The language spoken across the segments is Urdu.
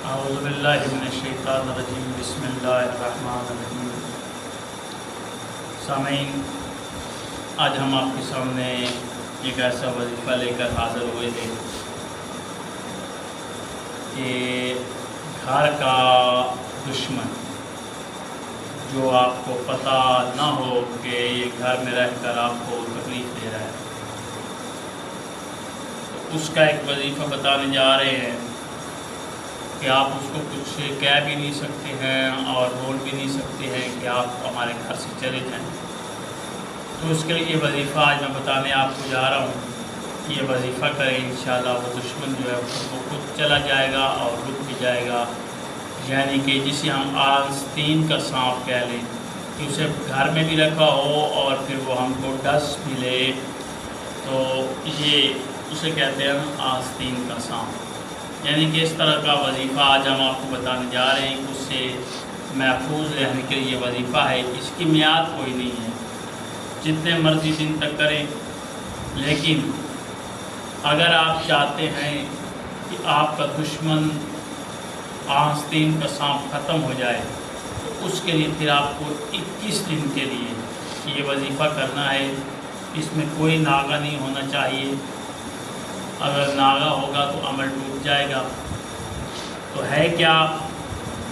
اعوذ باللہ من الشیطان الرجیم بسم اللہ الرحمن الرحیم۔ سامعین، آج ہم آپ کے سامنے ایک ایسا وظیفہ لے کر حاضر ہوئے تھے کہ گھر کا دشمن جو آپ کو پتہ نہ ہو کہ یہ گھر میں رہ کر آپ کو تکلیف دے رہا ہے، تو اس کا ایک وظیفہ بتانے جا رہے ہیں کہ آپ اس کو کچھ کہہ بھی نہیں سکتے ہیں اور بول بھی نہیں سکتے ہیں کہ آپ ہمارے گھر سے چلے جائیں۔ تو اس کے لیے یہ وظیفہ آج میں بتانے آپ کو جا رہا ہوں۔ یہ وظیفہ کریں، انشاءاللہ وہ دشمن جو ہے وہ خود چلا جائے گا اور رک بھی جائے گا، یعنی کہ جسے ہم آستین کا سانپ کہہ لیں کہ اسے گھر میں بھی رکھا ہو اور پھر وہ ہم کو ڈس بھی لے، تو یہ اسے کہتے ہیں آستین کا سانپ۔ یعنی کہ اس طرح کا وظیفہ آج ہم آپ کو بتانے جا رہے ہیں کہ اس سے محفوظ رہنے کے لیے یہ وظیفہ ہے۔ اس کی میعاد کوئی نہیں ہے، جتنے مرضی دن تک کریں، لیکن اگر آپ چاہتے ہیں کہ آپ کا دشمن آستین کا سانپ ختم ہو جائے تو اس کے لیے پھر آپ کو 21 دن کے لیے یہ وظیفہ کرنا ہے۔ اس میں کوئی ناغہ نہیں ہونا چاہیے، اگر ناغہ ہوگا تو عمل ٹوٹ جائے گا۔ تو ہے کیا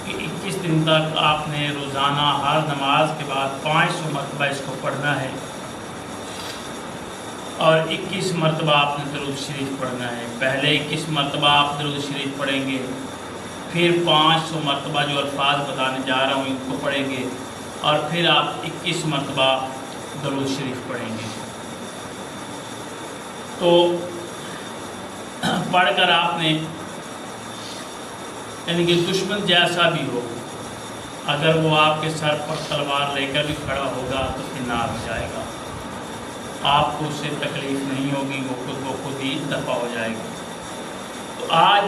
کہ 21 دن تک آپ نے روزانہ ہر نماز کے بعد 500 مرتبہ اس کو پڑھنا ہے، اور 21 مرتبہ آپ نے درود شریف پڑھنا ہے۔ پہلے 21 مرتبہ آپ درود شریف پڑھیں گے، پھر 500 مرتبہ جو الفاظ بتانے جا رہا ہوں ان کو پڑھیں گے، اور پھر آپ 21 مرتبہ درود شریف پڑھیں گے۔ تو پڑھ کر آپ نے، یعنی کہ دشمن جیسا بھی ہو، اگر وہ آپ کے سر پر تلوار لے کر بھی کھڑا ہوگا تو پھر نار ہو جائے گا، آپ کو اس سے تکلیف نہیں ہوگی، وہ خود ہی دفع ہو جائے گا۔ تو آج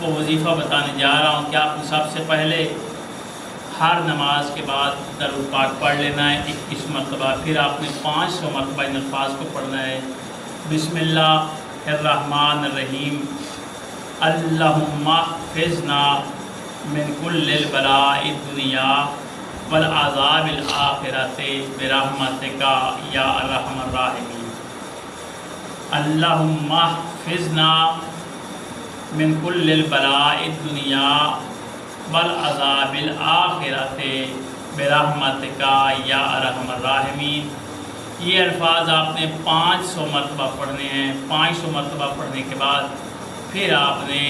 وہ وظیفہ بتانے جا رہا ہوں کہ آپ نے سب سے پہلے ہر نماز کے بعد درود پاک پڑھ لینا ہے 21 مرتبہ، پھر آپ نے 500 مرتبہ ان الفاظ کو پڑھنا ہے۔ بسم اللہ الرحمن الرحیم، اللہم احفظنا من کل البلاء الدنیا والعذاب الآخرۃ برحمتک یا ارحم الراحمین۔ اللہم احفظنا من کل البلاء الدنیا والعذاب الآخرۃ برحمتک یا ارحم الراحمین۔ یہ الفاظ آپ نے 500 مرتبہ پڑھنے ہیں۔ 500 مرتبہ پڑھنے کے بعد پھر آپ نے